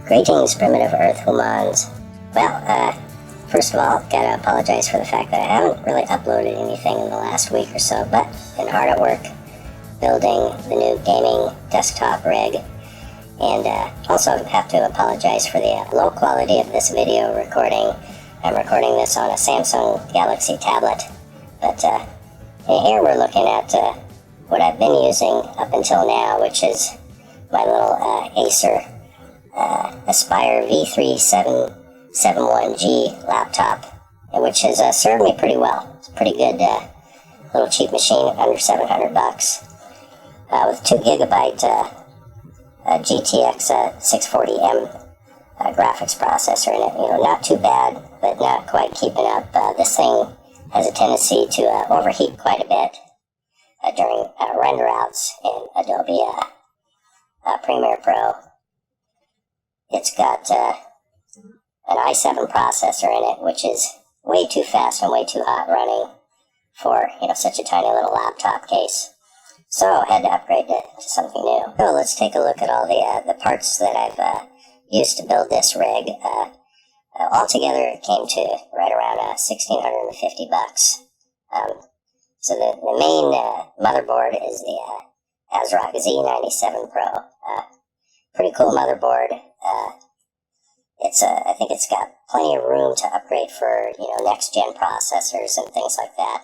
Greetings, primitive Earth humans. Well, first of all, gotta apologize for the fact that I haven't really uploaded anything in the last week or so, but been hard at work building the new gaming desktop rig, and also have to apologize for the low quality of this video recording. I'm recording this on a Samsung Galaxy tablet, but here we're looking at what I've been using up until now, which is my little Acer Aspire V3771G laptop, which has served me pretty well. It's a pretty good little cheap machine, under $700, with 2 gigabyte GTX 640M graphics processor in it. You know, not too bad, but not quite keeping up. This thing has a tendency to overheat quite a bit during render outs in Adobe Premiere Pro. It's got an i7 processor in it, which is way too fast and way too hot running for, you know, such a tiny little laptop case. So I had to upgrade to something new. So let's take a look at all the parts that I've used to build this rig. Altogether, it came to right around $1,650. So the main motherboard is the ASRock Z97 Pro. Pretty cool motherboard. I think it's got plenty of room to upgrade for, you know, next gen processors and things like that.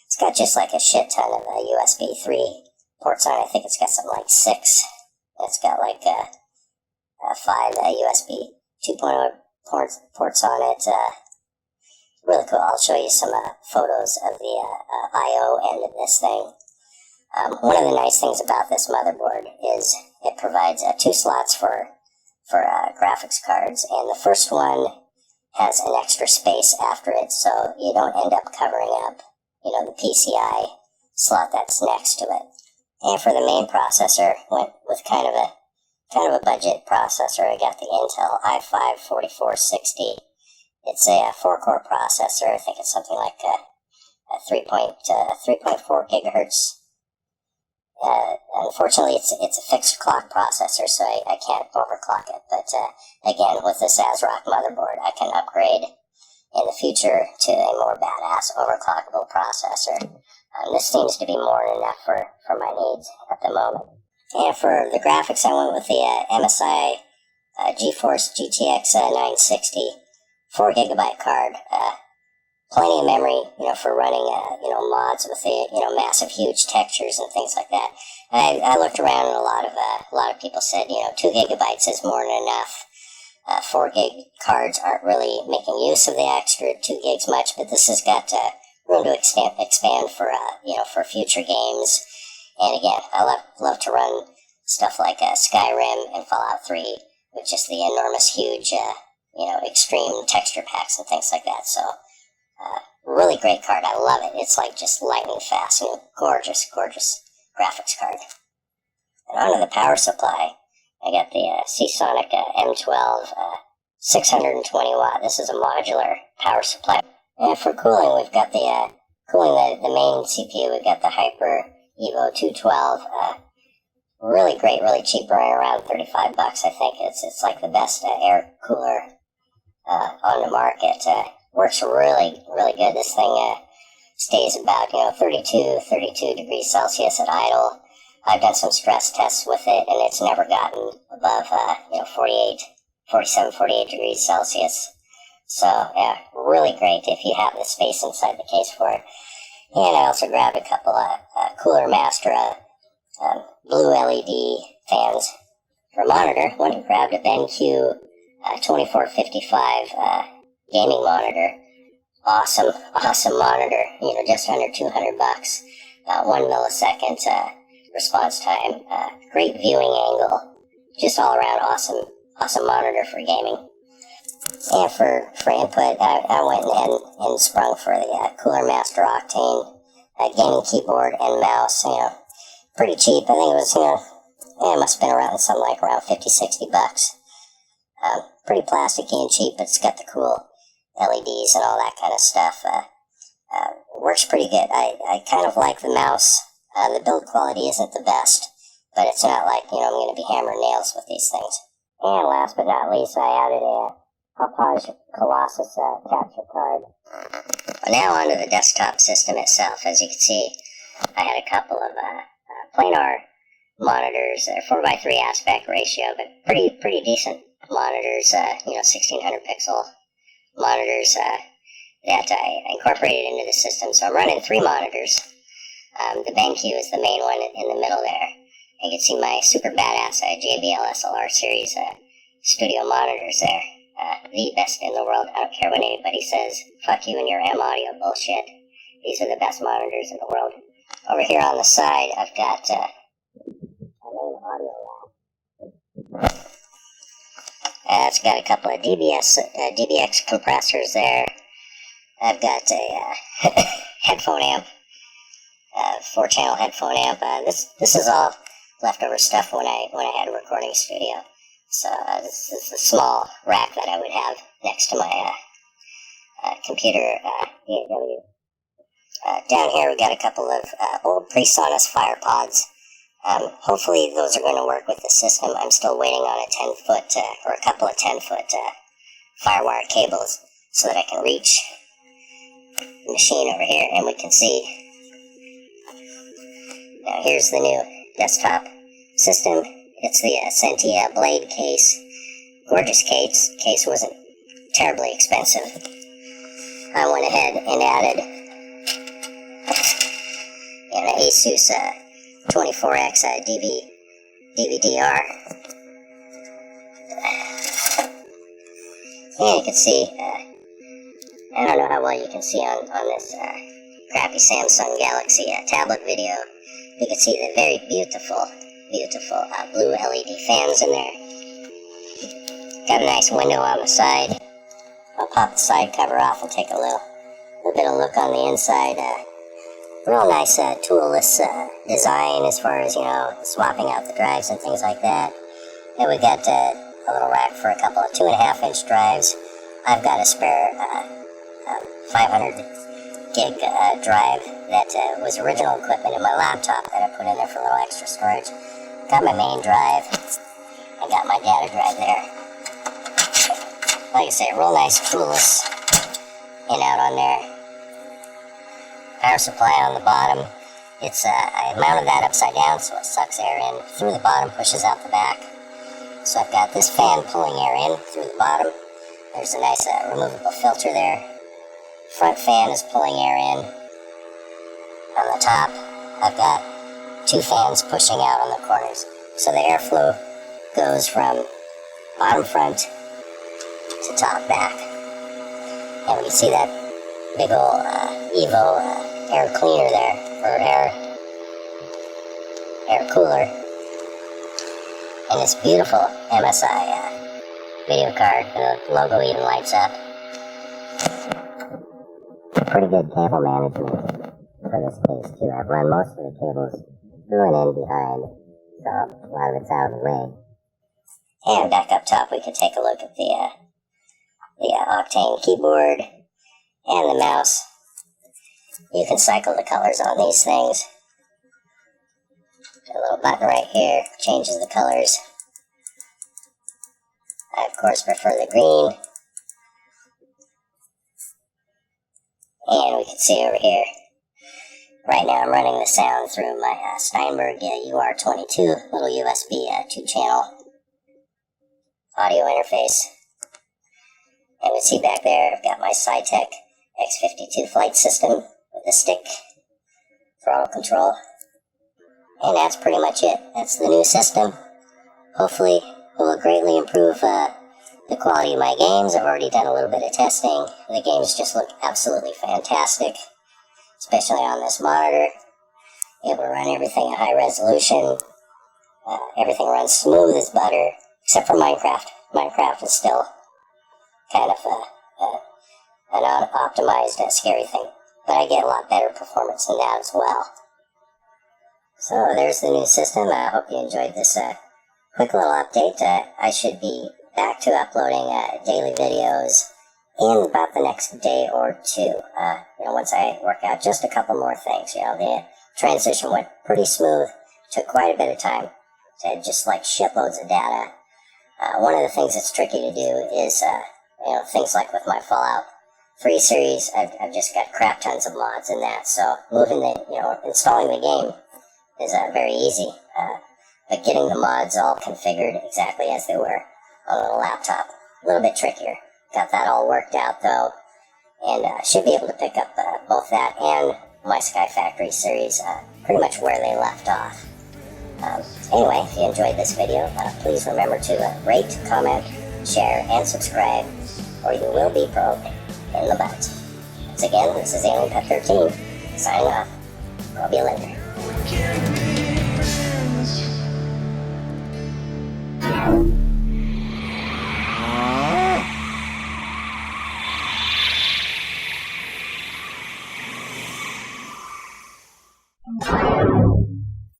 It's got just like a shit ton of USB 3 ports on it. I think it's got something like 6. It's got like 5 USB 2.0 ports on it. Really cool. I'll show you some photos of the I/O end of this thing. One of the nice things about this motherboard is it provides 2 slots for graphics cards, and the first one has an extra space after it, so you don't end up covering up, you know, the PCI slot that's next to it. And for the main processor, went with kind of a budget processor. I got the Intel i5-4460. It's a 4-core processor. I think it's something like a 3.4 gigahertz. Unfortunately, it's a fixed clock processor, so I can't overclock it. But again, with this ASRock motherboard, I can upgrade in the future to a more badass overclockable processor. This seems to be more than enough for my needs at the moment. And for the graphics, I went with the MSI GeForce GTX 960 4 gigabyte card. Plenty of memory, you know, for running, you know, mods with the, you know, massive, huge textures and things like that. I looked around, and a lot of people said, you know, 2 gigabytes is more than enough. 4 gig cards aren't really making use of the extra 2 gigs much, but this has got room to expand for, you know, for future games. And again, I love to run stuff like Skyrim and Fallout 3 with just the enormous, huge, you know, extreme texture packs and things like that. So, really great card. I love it. It's like just lightning fast, you know, gorgeous, gorgeous graphics card. And onto the power supply, I got the Seasonic M12 620 watt. This is a modular power supply. And for cooling, we've got the cooling the main CPU. We've got the Hyper Evo 212. Really great, really cheap, right around $35. I think it's like the best air cooler on the market. Works really, really good. This thing stays about, you know, 32 degrees Celsius at idle. I've done some stress tests with it, and it's never gotten above, you know, 47 degrees Celsius. So, yeah, really great if you have the space inside the case for it. And I also grabbed a couple of Cooler Master blue LED fans for monitor. Went and grabbed a BenQ 2455 gaming monitor. Awesome monitor. You know, just under $200. About 1 millisecond response time. Great viewing angle. Just all around awesome monitor for gaming. And for input, I went and sprung for the Cooler Master Octane gaming keyboard and mouse. You know, pretty cheap. I think it was, you know, it must have been around something like around $50-$60. Pretty plasticky and cheap, but it's got the cool LEDs and all that kind of stuff. Works pretty good. I kind of like the mouse. The build quality isn't the best, but it's not like, you know, I'm going to be hammering nails with these things. And last but not least, I added a Hauppauge Colossus capture card. Now onto the desktop system itself. As you can see, I had a couple of planar monitors, 4:3 aspect ratio, but pretty decent monitors. 1600 pixel monitors that I incorporated into the system. So I'm running 3 monitors. The BenQ is the main one in the middle there. You can see my super badass JBL SLR series studio monitors there. The best in the world. I don't care what anybody says. Fuck you and your M audio bullshit. These are the best monitors in the world. Over here on the side, I've got a main audio rack. It's got a couple of DBX compressors there. I've got a headphone amp, 4-channel headphone amp. This is all leftover stuff when I had a recording studio. So this is a small rack that I would have next to my computer DAW. Down here we got a couple of old PreSonus FirePods. Hopefully those are going to work with the system. I'm still waiting on a 10-foot or a couple of 10-foot FireWire cables so that I can reach the machine over here and we can see. Now here's the new desktop system. It's the Sentey blade case. Gorgeous case. Case wasn't terribly expensive. I went ahead and added an Asus 24X DVD-R. And you can see, I don't know how well you can see on this crappy Samsung Galaxy tablet video. You can see the very beautiful blue LED fans in there. Got a nice window on the side. I'll pop the side cover off and take a little bit of look on the inside. Real nice toolless design as far as, swapping out the drives and things like that. Then we got a little rack for a couple of 2.5-inch drives. I've got a spare 500 gig drive that was original equipment in my laptop that I put in there for a little extra storage. Got my main drive. I got my data drive there. Like I say, real nice toolless in out on there. Power supply on the bottom. It's I mounted that upside down so it sucks air in through the bottom, pushes out the back. So I've got this fan pulling air in through the bottom. There's a nice removable filter there. Front fan is pulling air in. On the top, I've got 2 fans pushing out on the corners. So the airflow goes from bottom front to top back. And we can see that big old Evo air cleaner there, or air cooler. And this beautiful MSI video card, the logo even lights up. Pretty good cable management for this case too. I've run most of the cables through and in behind, so a lot of it's out of the way. And back up top we can take a look at the Octane keyboard and the mouse. You can cycle the colors on these things. Got a little button right here, changes the colors. I of course prefer the green. And we can see over here, right now I'm running the sound through my Steinberg UR22, little USB 2-channel audio interface. And we see back there, I've got my Cytec X52 flight system with a stick, throttle control. And that's pretty much it. That's the new system. Hopefully it will greatly improve the quality of my games. I've already done a little bit of testing. The games just look absolutely fantastic, especially on this monitor. It will run everything at high resolution. Everything runs smooth as butter, except for Minecraft. Minecraft is still kind of an unoptimized, scary thing. But I get a lot better performance in that as well. So there's the new system. I hope you enjoyed this quick little update. I should be back to uploading daily videos in about the next day or two. Once I work out just a couple more things. The transition went pretty smooth. Took quite a bit of time. So I had just like shitloads of data One of the things that's tricky to do is, things like with my Fallout 3 series, I've just got crap tons of mods in that, so installing the game is very easy. But getting the mods all configured exactly as they were on a laptop, a little bit trickier. Got that all worked out though, and should be able to pick up both that and my Sky Factory series pretty much where they left off. Anyway, if you enjoyed this video, please remember to rate, comment, share, and subscribe, or you will be probed in the butt. Once again, this is AlienPet13, signing off. I'll be later.